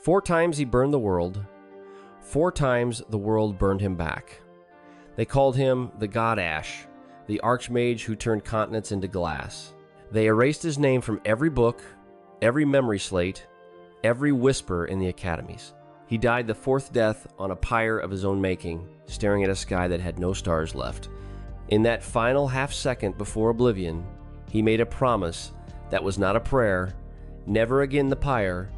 4 times he burned the world. 4 times the world burned him back. They called him the God Ash, the archmage who turned continents into glass. They erased his name from every book, every memory slate, every whisper in the academies. He died the 4th death on a pyre of his own making, staring at a sky that had no stars left. In that final half second before oblivion, he made a promise that was not a prayer. Never again the pyre,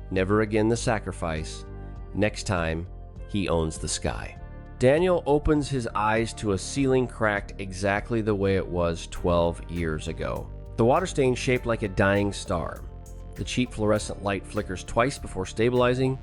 never again the sacrifice. Next time, he owns the sky. Daniel opens his eyes to a ceiling cracked exactly the way it was 12 years ago. The water stain shaped like a dying star. The cheap fluorescent light flickers twice before stabilizing.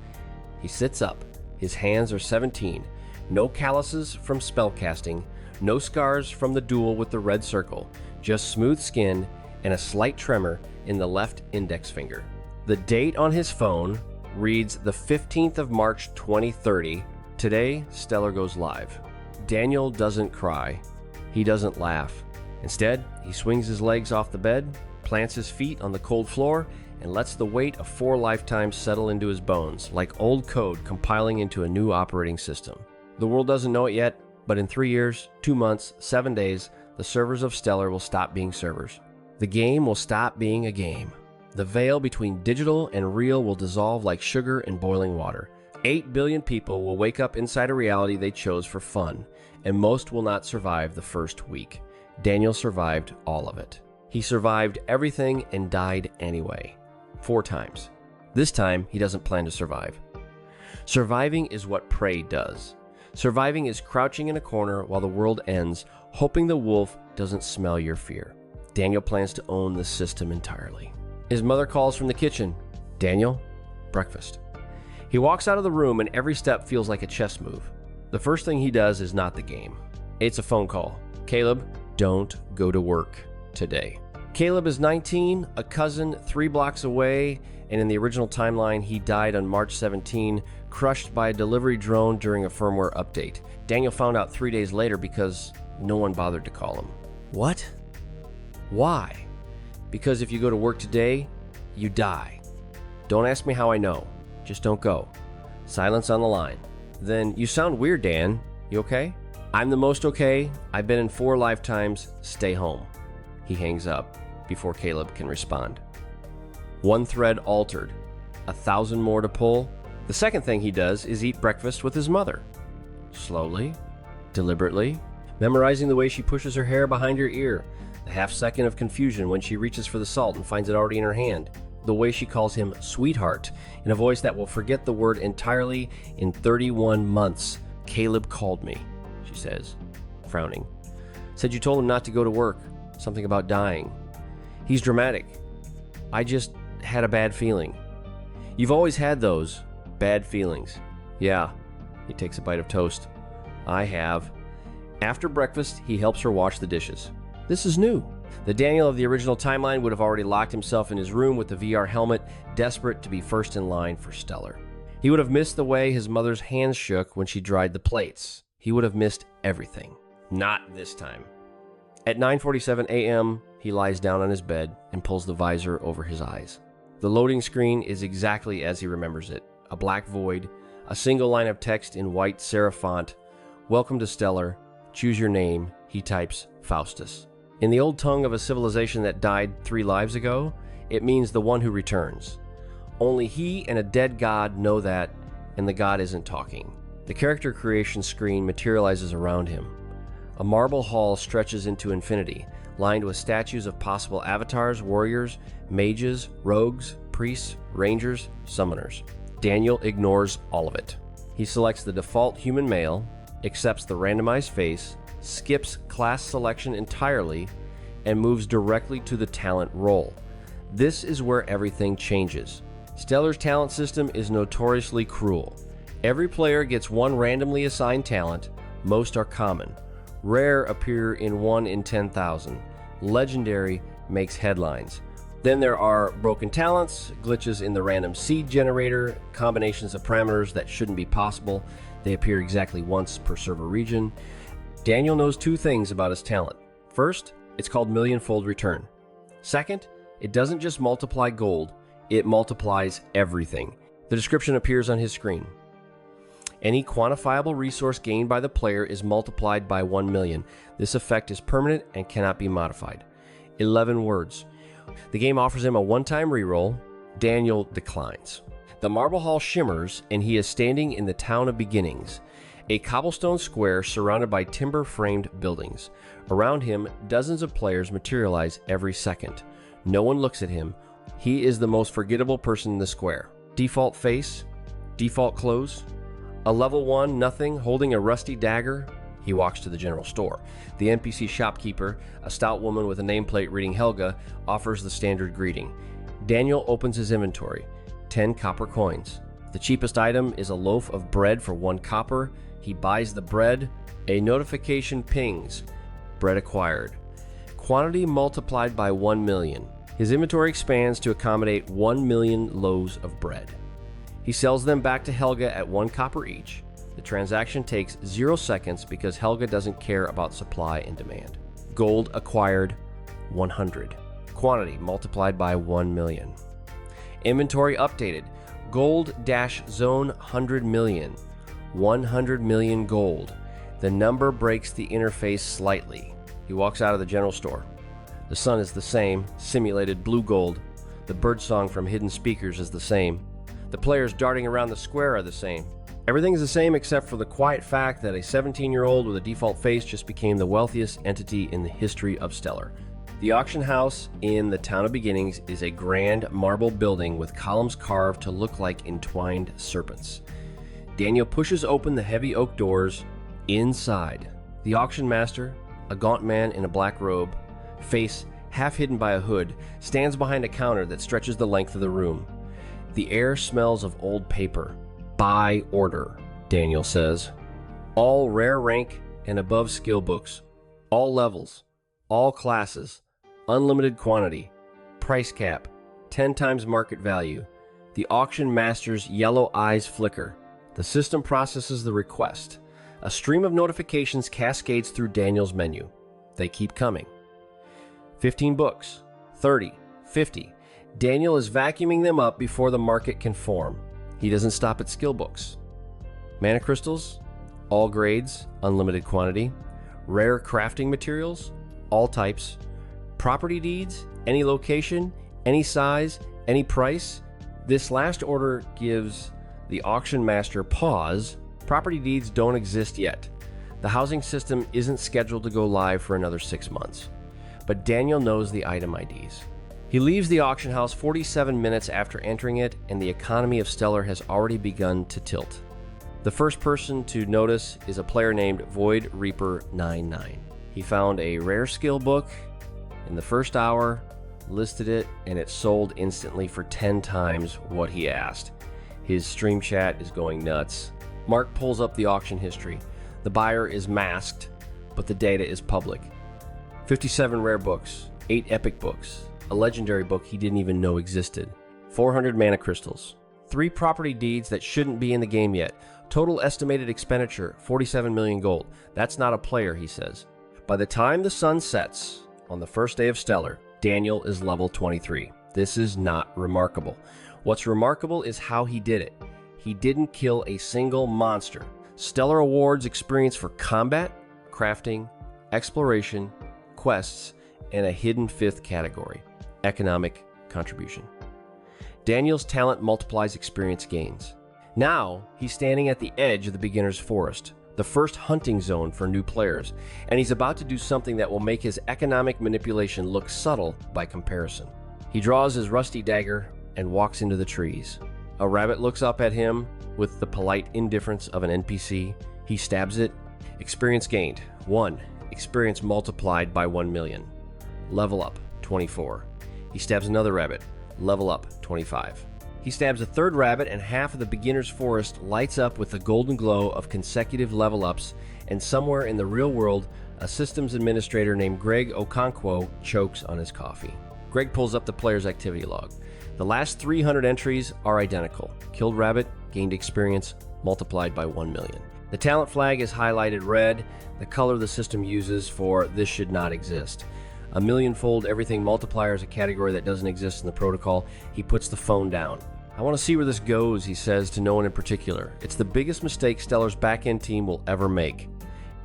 He sits up. His hands are 17. No calluses from spellcasting. No scars from the duel with the red circle. Just smooth skin and a slight tremor in the left index finger. The date on his phone reads the 15th of March 2030. Today, Stellar goes live. Daniel doesn't cry. He doesn't laugh. Instead, he swings his legs off the bed, plants his feet on the cold floor, and lets the weight of 4 lifetimes settle into his bones, like old code compiling into a new operating system. The world doesn't know it yet, but in 3 years, 2 months, 7 days, the servers of Stellar will stop being servers. The game will stop being a game. The veil between digital and real will dissolve like sugar in boiling water. 8 billion people will wake up inside a reality they chose for fun, and most will not survive the first week. Daniel survived all of it. He survived everything and died anyway. 4 times. This time, he doesn't plan to survive. Surviving is what prey does. Surviving is crouching in a corner while the world ends, hoping the wolf doesn't smell your fear. Daniel plans to own the system entirely. His mother calls from the kitchen. Daniel, breakfast. He walks out of the room and every step feels like a chess move. The first thing he does is not the game. It's a phone call. Caleb, don't go to work today. Caleb is 19, a cousin 3 blocks away, and in the original timeline, he died on March 17, crushed by a delivery drone during a firmware update. Daniel found out 3 days later because no one bothered to call him. What? Why? Because if you go to work today, you die. Don't ask me how I know. Just don't go. Silence on the line. Then, you sound weird, Dan. You okay? I'm the most okay. I've been in 4 lifetimes. Stay home. He hangs up before Caleb can respond. 1 thread altered. 1,000 more to pull. The second thing he does is eat breakfast with his mother. Slowly, deliberately, memorizing the way she pushes her hair behind her ear, the half second of confusion when she reaches for the salt and finds it already in her hand, the way she calls him sweetheart in a voice that will forget the word entirely in 31 months. Caleb called me, she says, frowning. Said you told him not to go to work. Something about dying. He's dramatic. I just had a bad feeling. You've always had those bad feelings. Yeah. He takes a bite of toast. I have. After breakfast, he helps her wash the dishes. This is new. The Daniel of the original timeline would have already locked himself in his room with the VR helmet, desperate to be first in line for Stellar. He would have missed the way his mother's hands shook when she dried the plates. He would have missed everything. Not this time. At 9:47 a.m., he lies down on his bed and pulls the visor over his eyes. The loading screen is exactly as he remembers it. A black void, a single line of text in white serif font. Welcome to Stellar. Choose your name. He types Faustus. In the old tongue of a civilization that died 3 lives ago, it means the one who returns. Only he and a dead god know that, and the god isn't talking. The character creation screen materializes around him. A marble hall stretches into infinity, lined with statues of possible avatars, warriors, mages, rogues, priests, rangers, summoners. Daniel ignores all of it. He selects the default human male, accepts the randomized face, skips class selection entirely, and moves directly to the talent role. This is where everything changes. Stellar's talent system is notoriously cruel. Every player gets 1 randomly assigned talent. Most are common. Rare appear in 1 in 10,000. Legendary makes headlines. Then there are broken talents, glitches in the random seed generator, combinations of parameters that shouldn't be possible. They appear exactly once per server region. Daniel knows 2 things about his talent. First, it's called Millionfold Return. Second, it doesn't just multiply gold, it multiplies everything. The description appears on his screen. Any quantifiable resource gained by the player is multiplied by 1 million. This effect is permanent and cannot be modified. 11 words. The game offers him a one-time reroll. Daniel declines. The marble hall shimmers, and he is standing in the town of beginnings, a cobblestone square surrounded by timber-framed buildings. Around him, dozens of players materialize every second. No one looks at him. He is the most forgettable person in the square. Default face, default clothes, a level 1 nothing holding a rusty dagger. He walks to the general store. The NPC shopkeeper, a stout woman with a nameplate reading Helga, offers the standard greeting. Daniel opens his inventory. 10 copper coins. The cheapest item is a loaf of bread for 1 copper. He buys the bread. A notification pings. Bread acquired. Quantity multiplied by 1 million. His inventory expands to accommodate 1 million loaves of bread. He sells them back to Helga at 1 copper each. The transaction takes 0 seconds because Helga doesn't care about supply and demand. Gold acquired, 100. Quantity multiplied by 1 million. Inventory updated. Gold-zone 100 million. 100 million gold. The number breaks the interface slightly. He walks out of the general store. The sun is the same, simulated blue gold. The birdsong from hidden speakers is the same. The players darting around the square are the same. Everything is the same except for the quiet fact that a 17-year-old with a default face just became the wealthiest entity in the history of Stellar. The auction house in the town of beginnings is a grand marble building with columns carved to look like entwined serpents. Daniel pushes open the heavy oak doors. Inside, the auction master, a gaunt man in a black robe, face half hidden by a hood, stands behind a counter that stretches the length of the room. The air smells of old paper. Buy order, Daniel says. All rare rank and above skill books. All levels. All classes. Unlimited quantity. Price cap. 10 times market value. The auction master's yellow eyes flicker. The system processes the request. A stream of notifications cascades through Daniel's menu. They keep coming. 15 books. 30. 50. Daniel is vacuuming them up before the market can form. He doesn't stop at skill books. Mana crystals, all grades, unlimited quantity. Rare crafting materials, all types. Property deeds, any location, any size, any price. This last order gives the auction master pause. Property deeds don't exist yet. The housing system isn't scheduled to go live for another 6 months. But Daniel knows the item IDs. He leaves the auction house 47 minutes after entering it, and the economy of Stellar has already begun to tilt. The first person to notice is a player named Void Reaper 99. He found a rare skill book in the first hour, listed it, and it sold instantly for 10 times what he asked. His stream chat is going nuts. Mark pulls up the auction history. The buyer is masked, but the data is public. 57 rare books, 8 epic books, a legendary book he didn't even know existed, 400 mana crystals, 3 property deeds that shouldn't be in the game yet, total estimated expenditure, 47 million gold. That's not a player, he says. By the time the sun sets on the first day of Stellar, Daniel is level 23. This is not remarkable. What's remarkable is how he did it. He didn't kill a single monster. Stellar awards experience for combat, crafting, exploration, quests, and a hidden 5th category, economic contribution. Daniel's talent multiplies experience gains. Now, he's standing at the edge of the beginner's forest, the first hunting zone for new players, and he's about to do something that will make his economic manipulation look subtle by comparison. He draws his rusty dagger and walks into the trees. A rabbit looks up at him with the polite indifference of an NPC. He stabs it. Experience gained, 1. Experience multiplied by 1 million. Level up, 24. He stabs another rabbit. Level up, 25. He stabs a third rabbit, and half of the beginner's forest lights up with the golden glow of consecutive level ups, and somewhere in the real world, a systems administrator named Greg Okonkwo chokes on his coffee. Greg pulls up the player's activity log. The last 300 entries are identical. Killed rabbit, gained experience, multiplied by 1 million. The talent flag is highlighted red, the color the system uses for this should not exist. A millionfold everything multiplier is a category that doesn't exist in the protocol. He puts the phone down. I want to see where this goes, he says to no one in particular. It's the biggest mistake Stellar's back-end team will ever make.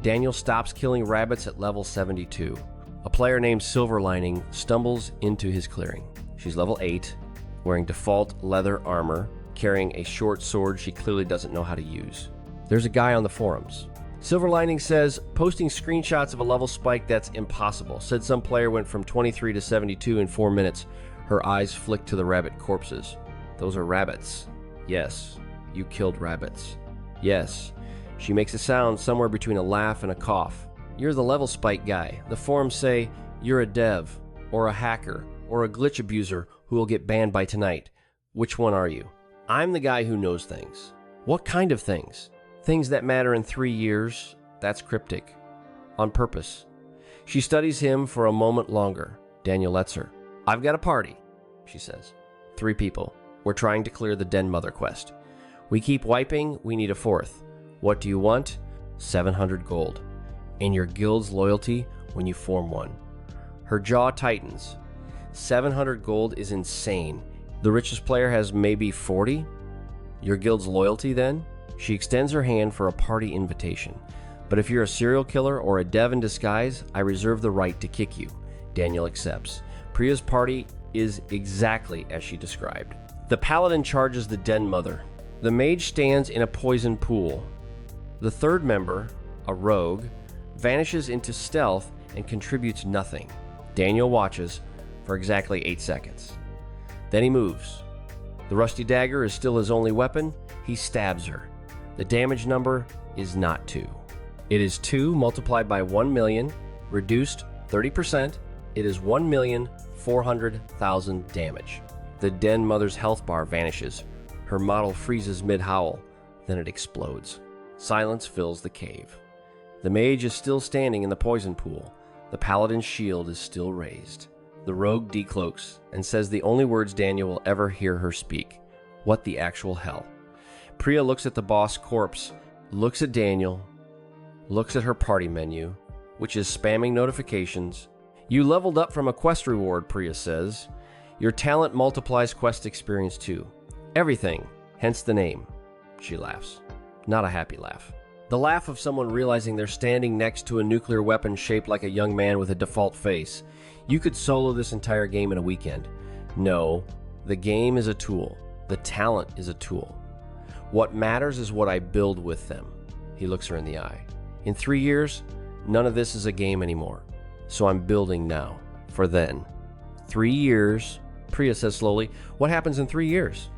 Daniel stops killing rabbits at level 72. A player named Silver Lining stumbles into his clearing. She's level 8, wearing default leather armor, carrying a short sword she clearly doesn't know how to use. There's a guy on the forums. Silver Lining says, posting screenshots of a level spike, that's impossible. Said some player went from 23 to 72 in 4 minutes. Her eyes flicked to the rabbit corpses. Those are rabbits. Yes, you killed rabbits. Yes. She makes a sound somewhere between a laugh and a cough. You're the level spike guy. The forums say you're a dev, or a hacker, or a glitch abuser who will get banned by tonight. Which one are you? I'm the guy who knows things. What kind of things? Things that matter in 3 years? That's cryptic. On purpose. She studies him for a moment longer. Daniel lets her. I've got a party, she says. 3 people. We're trying to clear the Den Mother quest. We keep wiping, we need a 4th. What do you want? 700 gold. And your guild's loyalty when you form one. Her jaw tightens. 700 gold is insane. The richest player has maybe 40? Your guild's loyalty then? She extends her hand for a party invitation. But if you're a serial killer or a dev in disguise, I reserve the right to kick you. Daniel accepts. Priya's party is exactly as she described. The paladin charges the Den Mother. The mage stands in a poison pool. The 3rd member, a rogue, vanishes into stealth and contributes nothing. Daniel watches for exactly 8 seconds. Then he moves. The rusty dagger is still his only weapon. He stabs her. The damage number is not 2. It is 2 multiplied by 1 million, reduced 30%. It is 1,400,000 damage. The Den Mother's health bar vanishes. Her model freezes mid-howl. Then it explodes. Silence fills the cave. The mage is still standing in the poison pool. The paladin's shield is still raised. The rogue decloaks and says the only words Daniel will ever hear her speak. What the actual hell? Priya looks at the boss corpse, looks at Daniel, looks at her party menu, which is spamming notifications. You leveled up from a quest reward, Priya says. Your talent multiplies quest experience too. Everything, hence the name. She laughs. Not a happy laugh. The laugh of someone realizing they're standing next to a nuclear weapon shaped like a young man with a default face. You could solo this entire game in a weekend. No, the game is a tool. The talent is a tool. What matters is what I build with them. He looks her in the eye. In 3 years, none of this is a game anymore. So I'm building now. For then. 3 years, Priya says slowly. What happens in 3 years?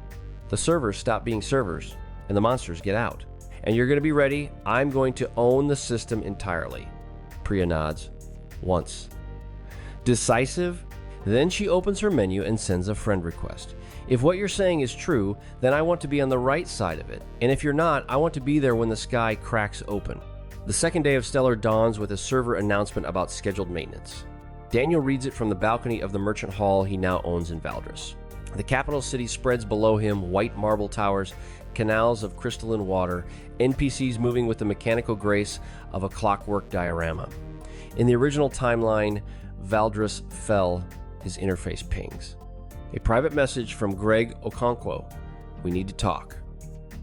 The servers stop being servers, and the monsters get out. And you're going to be ready. I'm going to own the system entirely. Priya nods. Once. Decisive? Then she opens her menu and sends a friend request. If what you're saying is true, then I want to be on the right side of it. And if you're not, I want to be there when the sky cracks open. The second day of Stellar dawns with a server announcement about scheduled maintenance. Daniel reads it from the balcony of the merchant hall he now owns in Valdres. The capital city spreads below him, white marble towers, canals of crystalline water, NPCs moving with the mechanical grace of a clockwork diorama. In the original timeline, Valdres fell, his interface pings. A private message from Greg Okonkwo. We need to talk.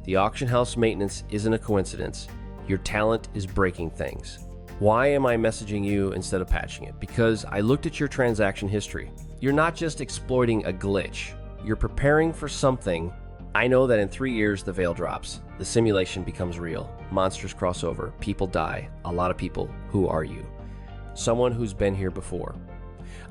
The auction house maintenance isn't a coincidence. Your talent is breaking things. Why am I messaging you instead of patching it? Because I looked at your transaction history. You're not just exploiting a glitch. You're preparing for something. I know that in 3 years the veil drops. The simulation becomes real. Monsters cross over. People die. A lot of people. Who are you? Someone who's been here before.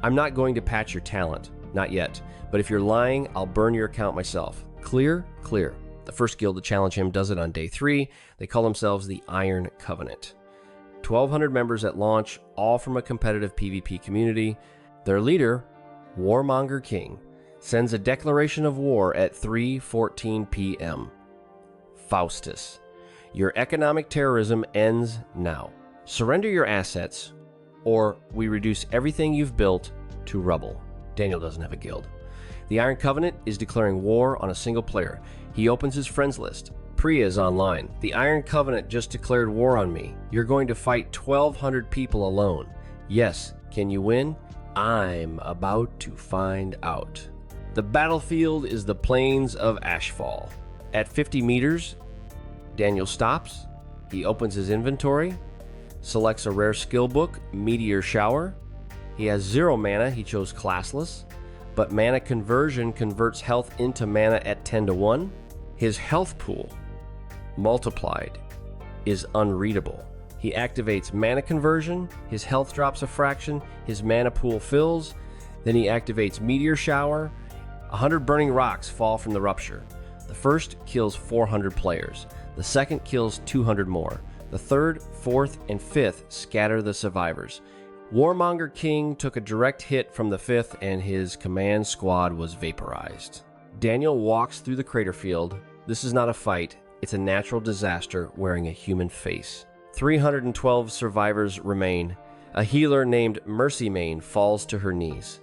I'm not going to patch your talent. Not yet. But if you're lying, I'll burn your account myself. Clear? Clear. The first guild to challenge him does it on day 3. They call themselves the Iron Covenant. 1,200 members at launch, all from a competitive PvP community. Their leader, Warmonger King, sends a declaration of war at 3:14 p.m. Faustus. Your economic terrorism ends now. Surrender your assets, or we reduce everything you've built to rubble. Daniel doesn't have a guild. The Iron Covenant is declaring war on a single player. He opens his friends list. Priya is online. The Iron Covenant just declared war on me. You're going to fight 1,200 people alone. Yes, can you win? I'm about to find out. The battlefield is the plains of Ashfall. At 50 meters, Daniel stops. He opens his inventory, selects a rare skill book, Meteor Shower. He has 0 mana, he chose classless, but mana conversion converts health into mana at 10-1. His health pool, multiplied, is unreadable. He activates mana conversion, his health drops a fraction, his mana pool fills, then he activates Meteor Shower. 100 burning rocks fall from the rupture. The first kills 400 players. The second kills 200 more. The third, fourth, and fifth scatter the survivors. Warmonger King took a direct hit from the fifth and his command squad was vaporized. Daniel walks through the crater field. This is not a fight, it's a natural disaster wearing a human face. 312 survivors remain. A healer named Mercy Mane falls to her knees.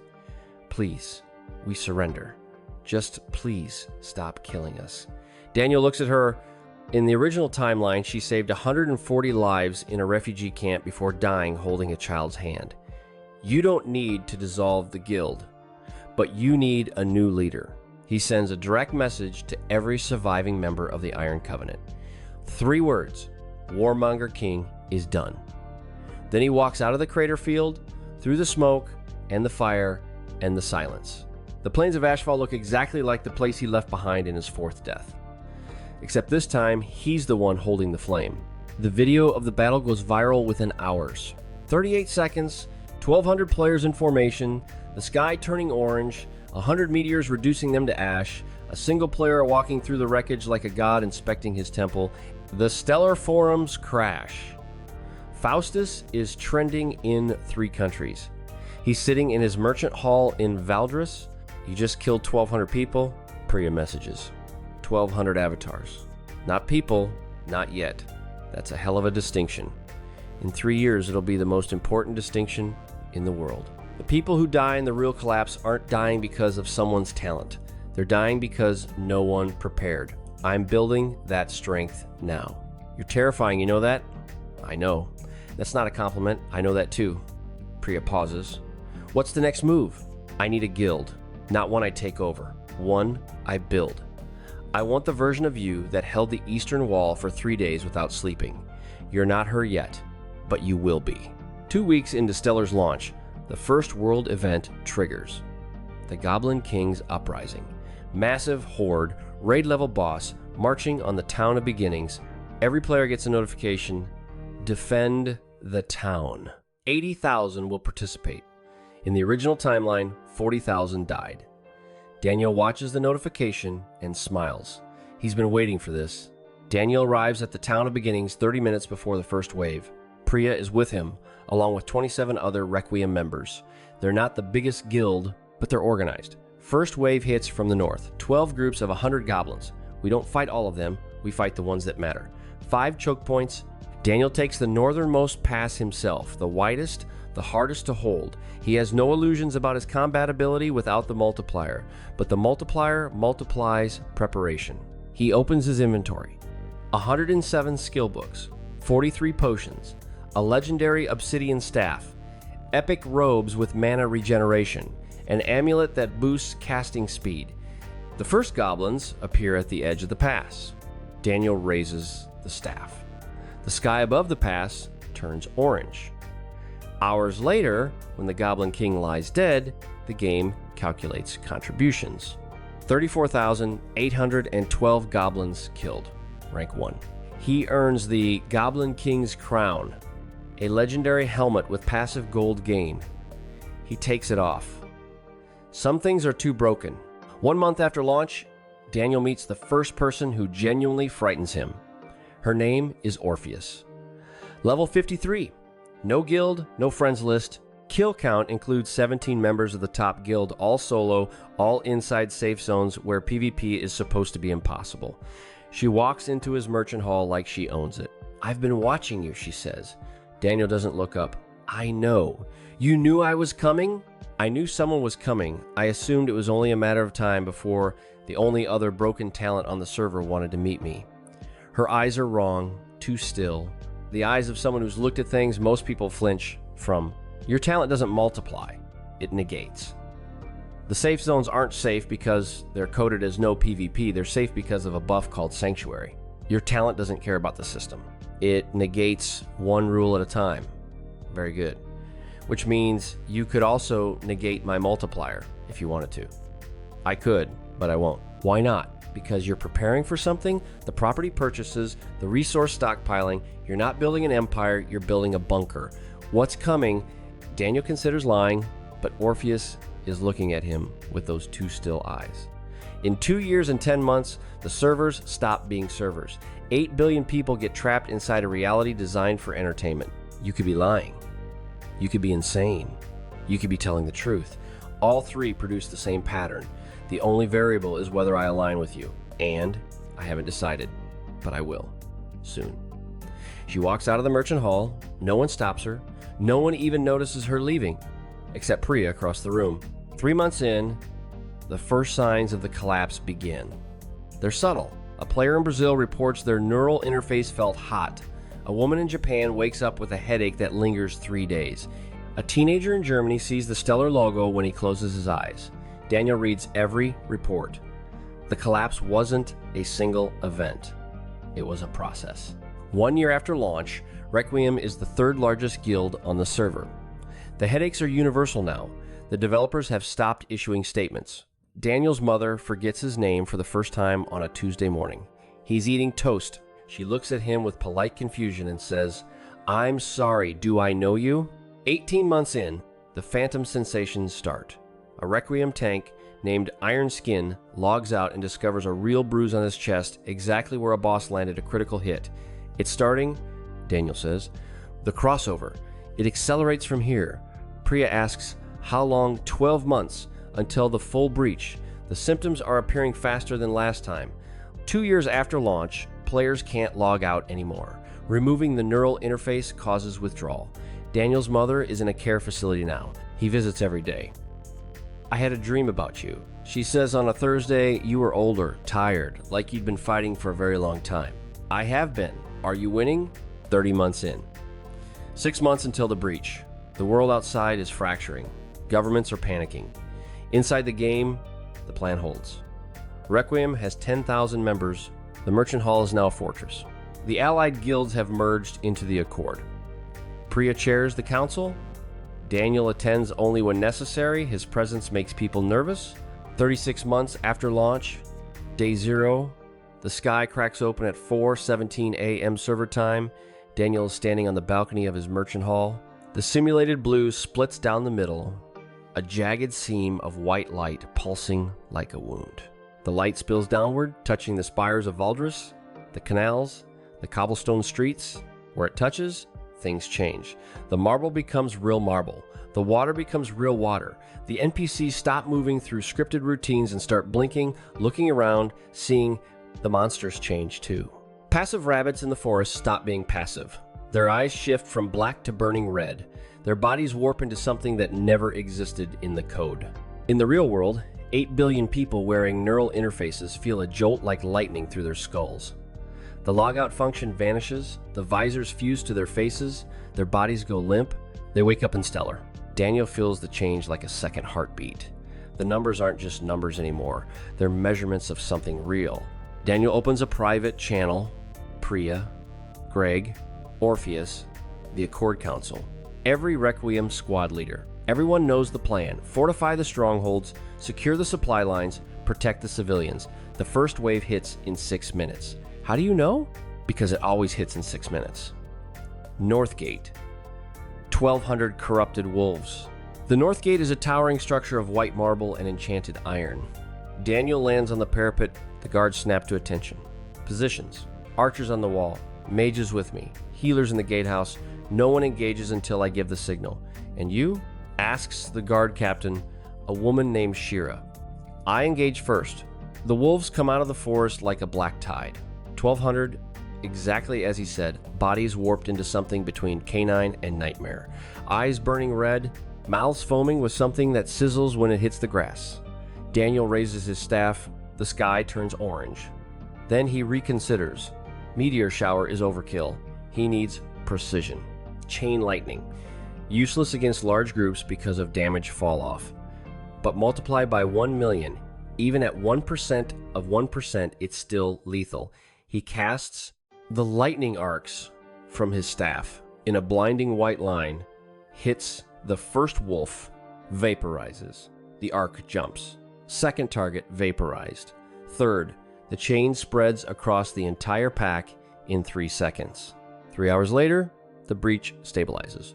Please, we surrender. Just please stop killing us. Daniel looks at her. In the original timeline, she saved 140 lives in a refugee camp before dying holding a child's hand. You don't need to dissolve the guild, but you need a new leader. He sends a direct message to every surviving member of the Iron Covenant. 3 words: Warmonger King is done. Then he walks out of the crater field, through the smoke and the fire and the silence. The plains of Ashfall look exactly like the place he left behind in his 4th death. Except this time, he's the one holding the flame. The video of the battle goes viral within hours. 38 seconds, 1,200 players in formation, the sky turning orange, 100 meteors reducing them to ash, a single player walking through the wreckage like a god inspecting his temple. The Stellar forums crash. Faustus is trending in 3 countries. He's sitting in his merchant hall in Valdris. You just killed 1,200 people. Priya messages. 1,200 avatars. Not people, not yet. That's a hell of a distinction. In 3 years, it'll be the most important distinction in the world. The people who die in the real collapse aren't dying because of someone's talent. They're dying because no one prepared. I'm building that strength now. You're terrifying, you know that? I know. That's not a compliment. I know that too. Priya pauses. What's the next move? I need a guild. Not one I take over. One I build. I want the version of you that held the Eastern Wall for 3 days without sleeping. You're not her yet, but you will be. 2 weeks into Stellar's launch, the first world event triggers. The Goblin King's Uprising. Massive horde, raid-level boss, marching on the Town of Beginnings. Every player gets a notification. Defend the town. 80,000 will participate. In the original timeline, 40,000 died. Daniel watches the notification and smiles. He's been waiting for this. Daniel arrives at the Town of Beginnings 30 minutes before the first wave. Priya is with him, along with 27 other Requiem members. They're not the biggest guild, but they're organized. First wave hits from the north. 12 groups of 100 goblins. We don't fight all of them, we fight the ones that matter. 5 choke points. Daniel takes the northernmost pass himself, the widest, the hardest to hold. He has no illusions about his combat ability without the multiplier, but the multiplier multiplies preparation. He opens his inventory. 107 skill books, 43 potions, a legendary obsidian staff, epic robes with mana regeneration, an amulet that boosts casting speed. The first goblins appear at the edge of the pass. Daniel raises the staff. The sky above the pass turns orange. Hours later, when the Goblin King lies dead, the game calculates contributions. 34,812 goblins killed, rank 1. He earns the Goblin King's Crown, a legendary helmet with passive gold gain. He takes it off. Some things are too broken. 1 month after launch, Daniel meets the first person who genuinely frightens him. Her name is Orpheus. Level 53. No guild, no friends list. Kill count includes 17 members of the top guild, all solo, all inside safe zones where PvP is supposed to be impossible. She walks into his merchant hall like she owns it. I've been watching you, she says. Daniel doesn't look up. I know. You knew I was coming? I knew someone was coming. I assumed it was only a matter of time before the only other broken talent on the server wanted to meet me. Her eyes are wrong, too still. The eyes of someone who's looked at things most people flinch from. Your talent doesn't multiply, it negates. The safe zones aren't safe because they're coded as no PvP, they're safe because of a buff called Sanctuary. Your talent doesn't care about the system. It negates one rule at a time. Very good. Which means you could also negate my multiplier if you wanted to. I could, but I won't. Why not? Because you're preparing for something, the property purchases, the resource stockpiling, you're not building an empire, you're building a bunker. What's coming? Daniel considers lying, but Orpheus is looking at him with those two still eyes. In 2 years and 10 months, the servers stop being servers. 8 billion people get trapped inside a reality designed for entertainment. You could be lying. You could be insane. You could be telling the truth. All three produce the same pattern. The only variable is whether I align with you. And I haven't decided, but I will. Soon. She walks out of the merchant hall. No one stops her. No one even notices her leaving, except Priya across the room. 3 months in, the first signs of the collapse begin. They're subtle. A player in Brazil reports their neural interface felt hot. A woman in Japan wakes up with a headache that lingers 3 days. A teenager in Germany sees the Stellar logo when he closes his eyes. Daniel reads every report. The collapse wasn't a single event. It was a process. 1 year after launch, Requiem is the third largest guild on the server. The headaches are universal now. The developers have stopped issuing statements. Daniel's mother forgets his name for the first time on a Tuesday morning. He's eating toast. She looks at him with polite confusion and says, "I'm sorry, do I know you?" 18 months in, the phantom sensations start. A Requiem tank named Iron Skin logs out and discovers a real bruise on his chest, exactly where a boss landed a critical hit. It's starting, Daniel says. The crossover. It accelerates from here. Priya asks, how long? 12 months until the full breach. The symptoms are appearing faster than last time. 2 years after launch, players can't log out anymore. Removing the neural interface causes withdrawal. Daniel's mother is in a care facility now. He visits every day. I had a dream about you. She says on a Thursday, you were older, tired, like you'd been fighting for a very long time. I have been. Are you winning? 30 months in. 6 months until the breach. The world outside is fracturing. Governments are panicking. Inside the game, the plan holds. Requiem has 10,000 members. The merchant hall is now a fortress. The allied guilds have merged into the Accord. Priya chairs the council. Daniel attends only when necessary. His presence makes people nervous. 36 months after launch, day 0, the sky cracks open at 4:17 a.m. server time. Daniel is standing on the balcony of his merchant hall. The simulated blue splits down the middle, a jagged seam of white light pulsing like a wound. The light spills downward, touching the spires of Valdris, the canals, the cobblestone streets. Where it touches, things change. The marble becomes real marble. The water becomes real water. The NPCs stop moving through scripted routines and start blinking, looking around, seeing the monsters change too. Passive rabbits in the forest stop being passive. Their eyes shift from black to burning red. Their bodies warp into something that never existed in the code. In the real world, 8 billion people wearing neural interfaces feel a jolt like lightning through their skulls. The logout function vanishes, the visors fuse to their faces, their bodies go limp, they wake up in Stellar. Daniel feels the change like a second heartbeat. The numbers aren't just numbers anymore, they're measurements of something real. Daniel opens a private channel. Priya, Greg, Orpheus, the Accord Council, every Requiem squad leader. Everyone knows the plan. Fortify the strongholds, secure the supply lines, protect the civilians. The first wave hits in 6 minutes. How do you know? Because it always hits in 6 minutes. Northgate. 1,200 corrupted wolves. The Northgate is a towering structure of white marble and enchanted iron. Daniel lands on the parapet. The guards snap to attention. Positions. Archers on the wall. Mages with me. Healers in the gatehouse. No one engages until I give the signal. And you? Asks the guard captain, a woman named Shira. I engage first. The wolves come out of the forest like a black tide. 1,200, exactly as he said, bodies warped into something between canine and nightmare. Eyes burning red, mouths foaming with something that sizzles when it hits the grass. Daniel raises his staff. The sky turns orange. Then he reconsiders. Meteor shower is overkill. He needs precision. Chain lightning. Useless against large groups because of damage fall off. but multiply by 1 million. Even at 1% of 1%, it's still lethal. He casts the lightning arcs from his staff in a blinding white line, hits the first wolf, vaporizes. The arc jumps. Second target vaporized. Third, the chain spreads across the entire pack in 3 seconds. 3 hours later, the breach stabilizes.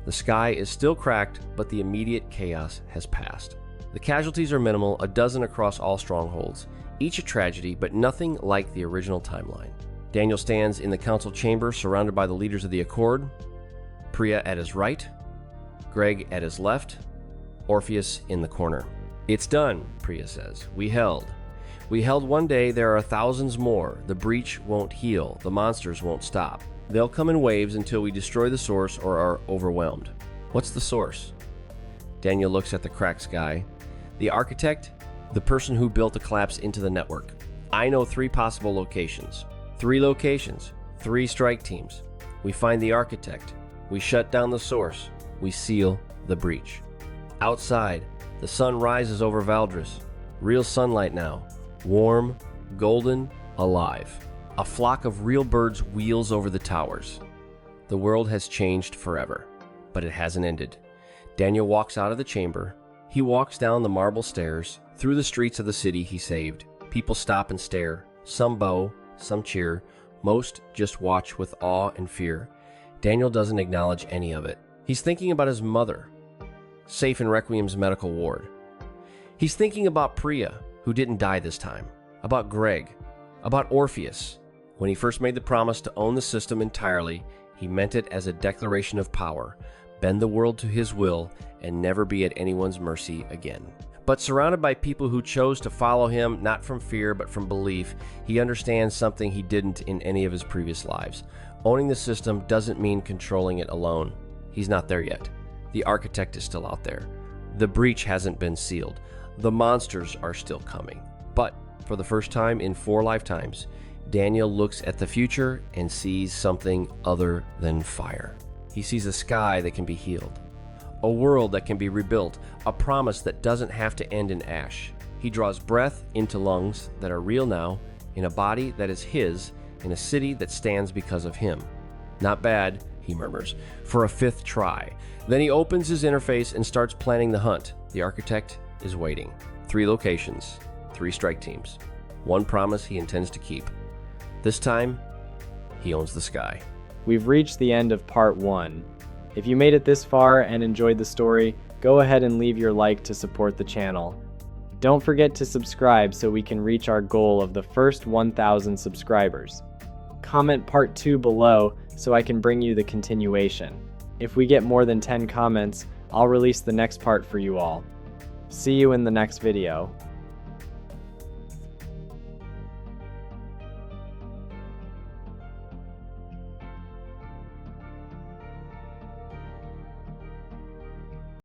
The sky is still cracked, but the immediate chaos has passed. The casualties are minimal, a dozen across all strongholds. Each a tragedy, but nothing like the original timeline. Daniel stands in the council chamber, surrounded by the leaders of the Accord. Priya at his right, Greg at his left, Orpheus in the corner. "It's done," Priya says. We held one day, there are thousands more. The breach won't heal, the monsters won't stop. They'll come in waves until we destroy the source or are overwhelmed." What's the source? Daniel looks at the cracked sky. The architect, the person who built the collapse into the network. I know 3 possible locations. 3 locations, 3 strike teams. We find the architect. We shut down the source. We seal the breach. Outside, the sun rises over Valdris. Real sunlight now. Warm, golden, alive. A flock of real birds wheels over the towers. The world has changed forever, but it hasn't ended. Daniel walks out of the chamber. He walks down the marble stairs, through the streets of the city he saved. People stop and stare. Some bow, some cheer. Most just watch with awe and fear. Daniel doesn't acknowledge any of it. He's thinking about his mother, safe in Requiem's medical ward. He's thinking about Priya, who didn't die this time. About Greg. About Orpheus. When he first made the promise to own the system entirely, he meant it as a declaration of power, bend the world to his will, and never be at anyone's mercy again. But surrounded by people who chose to follow him, not from fear, but from belief, he understands something he didn't in any of his previous lives. Owning the system doesn't mean controlling it alone. He's not there yet. The architect is still out there. The breach hasn't been sealed. The monsters are still coming. But for the first time in 4 lifetimes, Daniel looks at the future and sees something other than fire. He sees a sky that can be healed, a world that can be rebuilt, a promise that doesn't have to end in ash. He draws breath into lungs that are real now, in a body that is his, in a city that stands because of him. "Not bad," he murmurs, "for a 5th try." Then he opens his interface and starts planning the hunt. The architect is waiting. 3 locations, 3 strike teams. 1 promise he intends to keep. This time, he owns the sky. We've reached the end of part 1. If you made it this far and enjoyed the story, go ahead and leave your like to support the channel. Don't forget to subscribe so we can reach our goal of the first 1,000 subscribers. Comment part 2 below so I can bring you the continuation. If we get more than 10 comments, I'll release the next part for you all. See you in the next video.